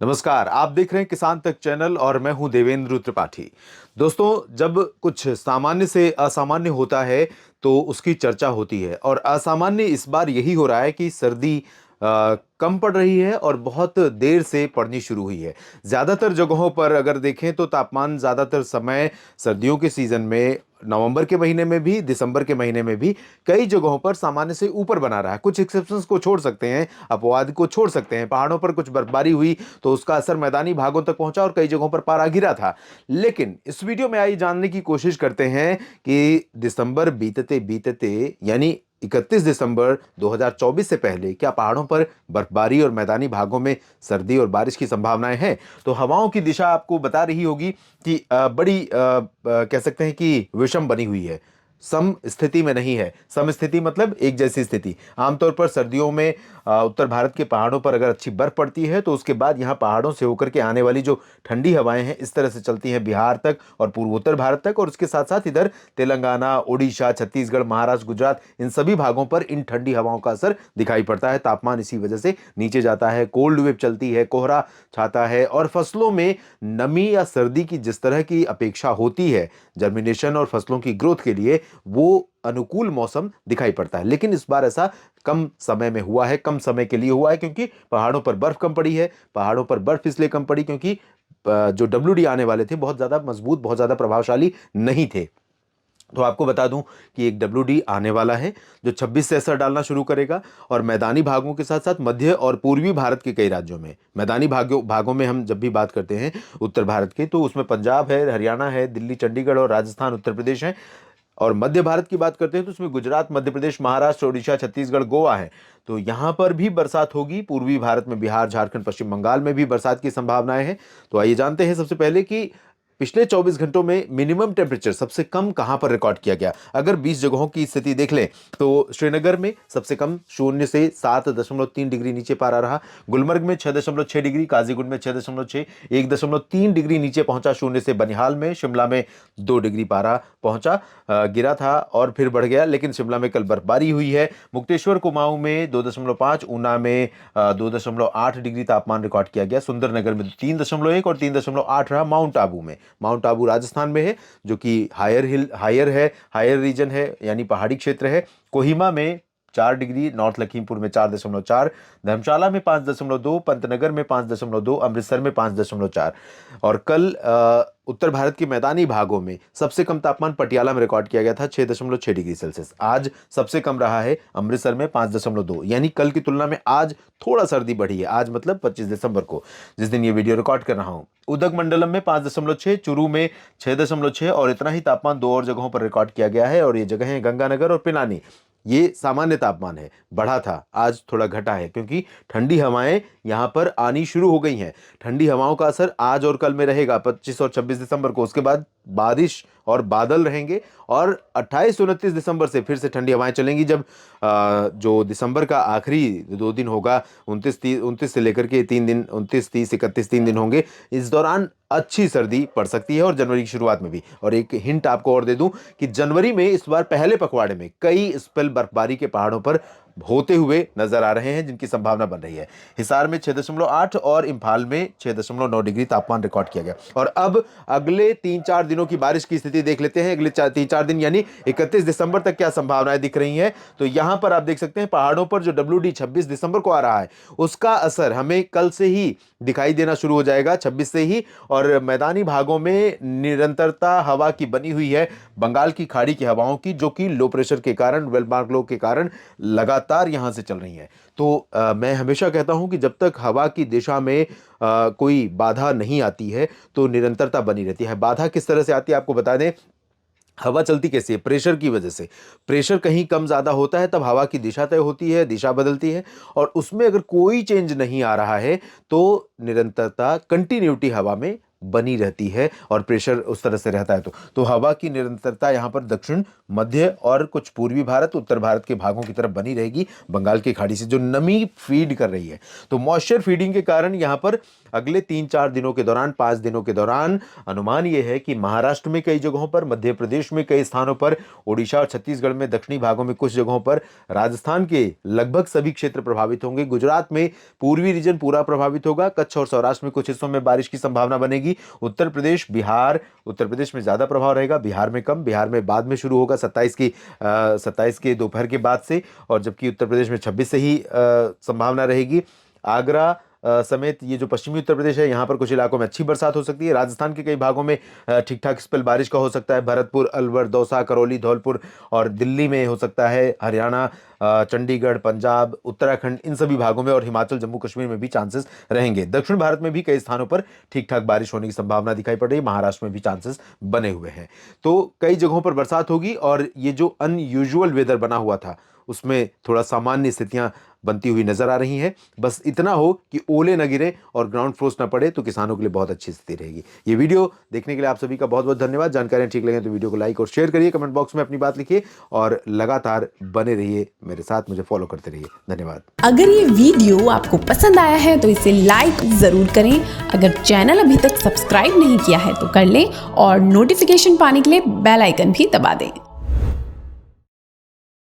नमस्कार, आप देख रहे हैं किसान तक चैनल और मैं हूं देवेंद्र त्रिपाठी। दोस्तों, जब कुछ सामान्य से असामान्य होता है तो उसकी चर्चा होती है और असामान्य इस बार यही हो रहा है कि सर्दी कम पड़ रही है और बहुत देर से पड़नी शुरू हुई है। ज़्यादातर जगहों पर अगर देखें तो तापमान ज़्यादातर समय सर्दियों के सीज़न में नवंबर के महीने में भी, दिसंबर के महीने में भी कई जगहों पर सामान्य से ऊपर बना रहा है। कुछ एक्सेप्शंस को छोड़ सकते हैं, अपवाद को छोड़ सकते हैं। पहाड़ों पर कुछ बर्फबारी हुई तो उसका असर मैदानी भागों तक पहुंचा और कई जगहों पर पारा गिरा था। लेकिन इस वीडियो में आई जानने की कोशिश करते हैं कि दिसंबर बीतते बीतते यानी 31 दिसंबर 2024 से पहले क्या पहाड़ों पर बर्फबारी और मैदानी भागों में सर्दी और बारिश की संभावनाएं हैं। तो हवाओं की दिशा आपको बता रही होगी कि बड़ी कह सकते हैं कि विषम बनी हुई है, सम स्थिति में नहीं है। सम स्थिति मतलब एक जैसी स्थिति। आमतौर पर सर्दियों में उत्तर भारत के पहाड़ों पर अगर अच्छी बर्फ पड़ती है तो उसके बाद यहाँ पहाड़ों से होकर के आने वाली जो ठंडी हवाएं हैं इस तरह से चलती हैं बिहार तक और पूर्वोत्तर भारत तक, और उसके साथ साथ इधर तेलंगाना, ओडिशा, छत्तीसगढ़, महाराष्ट्र, गुजरात, इन सभी भागों पर इन ठंडी हवाओं का असर दिखाई पड़ता है। तापमान इसी वजह से नीचे जाता है, कोल्ड वेव चलती है, कोहरा छाता है और फसलों में नमी या सर्दी की जिस तरह की अपेक्षा होती है जर्मिनेशन और फसलों की ग्रोथ के लिए, वो अनुकूल मौसम दिखाई पड़ता है। लेकिन इस बार ऐसा कम समय में हुआ है, कम समय के लिए हुआ है, क्योंकि पहाड़ों पर बर्फ कम पड़ी है। पहाड़ों पर बर्फ इसलिए कम पड़ी क्योंकि जो डब्ल्यूडी आने वाले थे बहुत ज्यादा मजबूत, बहुत ज्यादा प्रभावशाली नहीं थे। तो आपको बता दूं कि एक डब्ल्यूडी आने वाला है जो 26 से असर डालना शुरू करेगा और मैदानी भागों के साथ साथ मध्य और पूर्वी भारत के कई राज्यों में, मैदानी भागों भागों में हम जब भी बात करते हैं उत्तर भारत के, तो उसमें पंजाब है, हरियाणा है, दिल्ली, चंडीगढ़ और राजस्थान, उत्तर प्रदेश है। और मध्य भारत की बात करते हैं तो उसमें गुजरात, मध्य प्रदेश, महाराष्ट्र, ओडिशा, छत्तीसगढ़, गोवा है। तो यहां पर भी बरसात होगी। पूर्वी भारत में बिहार, झारखंड, पश्चिम बंगाल में भी बरसात की संभावनाएं हैं। तो आइए जानते हैं सबसे पहले कि पिछले 24 घंटों में मिनिमम टेम्परेचर सबसे कम कहां पर रिकॉर्ड किया गया। अगर 20 जगहों की स्थिति देख लें तो श्रीनगर में सबसे कम 0 से 7.3 डिग्री नीचे पारा रहा। गुलमर्ग में 6.6 डिग्री, काजीगुंड में 6.6, 1.3 डिग्री नीचे पहुंचा 0 से। बनिहाल में, शिमला में 2 डिग्री पारा पहुंचा, गिरा था और फिर बढ़ गया, लेकिन शिमला में कल बर्फबारी हुई है। मुक्तेश्वर, कुमाऊं में 2.5, ऊना में 2.8 डिग्री तापमान रिकॉर्ड किया गया। सुंदरनगर में 3.1 और 3.8 रहा। माउंट आबू में, माउंट आबू राजस्थान में है जो कि हायर रीजन है यानी पहाड़ी क्षेत्र है। कोहिमा में 4 डिग्री, नॉर्थ लखीमपुर में 4.4, धर्मशाला में 5.2, पंतनगर में 5.2, अमृतसर में 5.4। और कल उत्तर भारत के मैदानी भागों में सबसे कम तापमान पटियाला में रिकॉर्ड किया गया था 6.6 डिग्री सेल्सियस। आज सबसे कम रहा है अमृतसर में 5.2, यानी कल की तुलना में आज थोड़ा सर्दी बढ़ी है। आज मतलब 25 दिसंबर को, जिस दिन ये वीडियो रिकॉर्ड कर रहा हूं। उदगमंडलम में 5.6, चूरू में 6.6 और इतना ही तापमान दो और जगहों पर रिकॉर्ड किया गया है और ये जगह है गंगानगर और पिलानी। ये सामान्य तापमान है, बढ़ा था, आज थोड़ा घटा है क्योंकि ठंडी हवाएं यहां पर आनी शुरू हो गई हैं। ठंडी हवाओं का असर आज और कल में रहेगा 25 और 26 दिसंबर को। उसके बाद बारिश और बादल रहेंगे और 28 29 दिसंबर से फिर से ठंडी हवाएं चलेंगी। जब जो दिसंबर का आखिरी 2 दिन होगा, 29 से लेकर के 3 दिन, 29, 30, 31 3 दिन होंगे, इस दौरान अच्छी सर्दी पड़ सकती है और जनवरी की शुरुआत में भी। और एक हिंट आपको और दे दूं कि जनवरी में इस बार पहले पखवाड़े में कई स्पेल बर्फबारी के पहाड़ों पर होते हुए नजर आ रहे हैं, जिनकी संभावना बन रही है। हिसार में 6.8 और इंफाल में 6.9 डिग्री तापमान रिकॉर्ड किया गया। और अब अगले 3-4 दिनों की बारिश की स्थिति देख लेते हैं। अगले 3-4 दिन यानी 31 दिसंबर तक क्या संभावनाएं दिख रही हैं। तो यहां पर आप देख सकते हैं पहाड़ों पर जो डब्ल्यूडी 26 दिसंबर को आ रहा है उसका असर हमें कल से ही दिखाई देना शुरू हो जाएगा, 26 से ही। और मैदानी भागों में निरंतरता हवा की बनी हुई है, बंगाल की खाड़ी की हवाओं की, जो कि लो प्रेशर के कारण, वेल मार्क लो के कारण लगातार यहां से चल रही हैं। तो मैं हमेशा कहता हूं कि जब तक हवा की दिशा में कोई बाधा नहीं आती है तो निरंतरता बनी रहती है। बाधा किस तरह से आती है आपको बता दें। हवा चलती कैसी है? प्रेशर की वजह से। प्रेशर कहीं कम ज्यादा होता है तब हवा की दिशा तय होती है, दिशा बदलती है। और उसमें अगर कोई चेंज नहीं आ रहा है तो निरंतरता, कंटिन्यूटी हवा में बनी रहती है और प्रेशर उस तरह से रहता है। तो हवा की निरंतरता यहाँ पर दक्षिण, मध्य और कुछ पूर्वी भारत, उत्तर भारत के भागों की तरफ बनी रहेगी, बंगाल की खाड़ी से जो नमी फीड कर रही है। तो मॉइस्चर फीडिंग के कारण यहाँ पर अगले 3-4 दिनों के दौरान, 5 दिनों के दौरान अनुमान यह है कि महाराष्ट्र में कई जगहों पर, मध्य प्रदेश में कई स्थानों पर, ओडिशा और छत्तीसगढ़ में दक्षिणी भागों में कुछ जगहों पर, राजस्थान के लगभग सभी क्षेत्र प्रभावित होंगे, गुजरात में पूर्वी रीजन पूरा प्रभावित होगा, कच्छ और सौराष्ट्र में कुछ हिस्सों में बारिश की संभावना बनेगी, उत्तर प्रदेश, बिहार, उत्तर प्रदेश में ज्यादा प्रभाव रहेगा, बिहार में कम, बिहार में बाद में शुरू होगा 27 के दोपहर के बाद से, और जबकि उत्तर प्रदेश में 26 से ही संभावना रहेगी। आगरा समेत ये जो पश्चिमी उत्तर प्रदेश है, यहाँ पर कुछ इलाकों में अच्छी बरसात हो सकती है। राजस्थान के कई भागों में ठीक ठाक स्पेल बारिश का हो सकता है। भरतपुर, अलवर, दौसा, करौली, धौलपुर और दिल्ली में हो सकता है। हरियाणा, चंडीगढ़, पंजाब, उत्तराखंड, इन सभी भागों में और हिमाचल, जम्मू कश्मीर में भी चांसेस रहेंगे। दक्षिण भारत में भी कई स्थानों पर ठीक ठाक बारिश होने की संभावना दिखाई पड़ रही है। महाराष्ट्र में भी चांसेस बने हुए हैं। तो कई जगहों पर बरसात होगी और ये जो अनयूजुअल वेदर बना हुआ था उसमें थोड़ा सामान्य स्थितियां बनती हुई नजर आ रही हैं। बस इतना हो कि ओले न गिरे और ग्राउंड फ्रोस्ट न पड़े तो किसानों के लिए बहुत अच्छी स्थिति रहेगी। ये वीडियो देखने के लिए आप सभी का बहुत बहुत धन्यवाद। जानकारियां ठीक लगे तो वीडियो को लाइक और शेयर करिए, कमेंट बॉक्स में अपनी बात लिखिए और लगातार बने रहिए मेरे साथ, मुझे फॉलो करते रहिए। धन्यवाद। अगर ये वीडियो आपको पसंद आया है तो इसे लाइक जरूर करें। अगर चैनल अभी तक सब्सक्राइब नहीं किया है तो कर लें और नोटिफिकेशन पाने के लिए बेल आइकन भी दबा दें।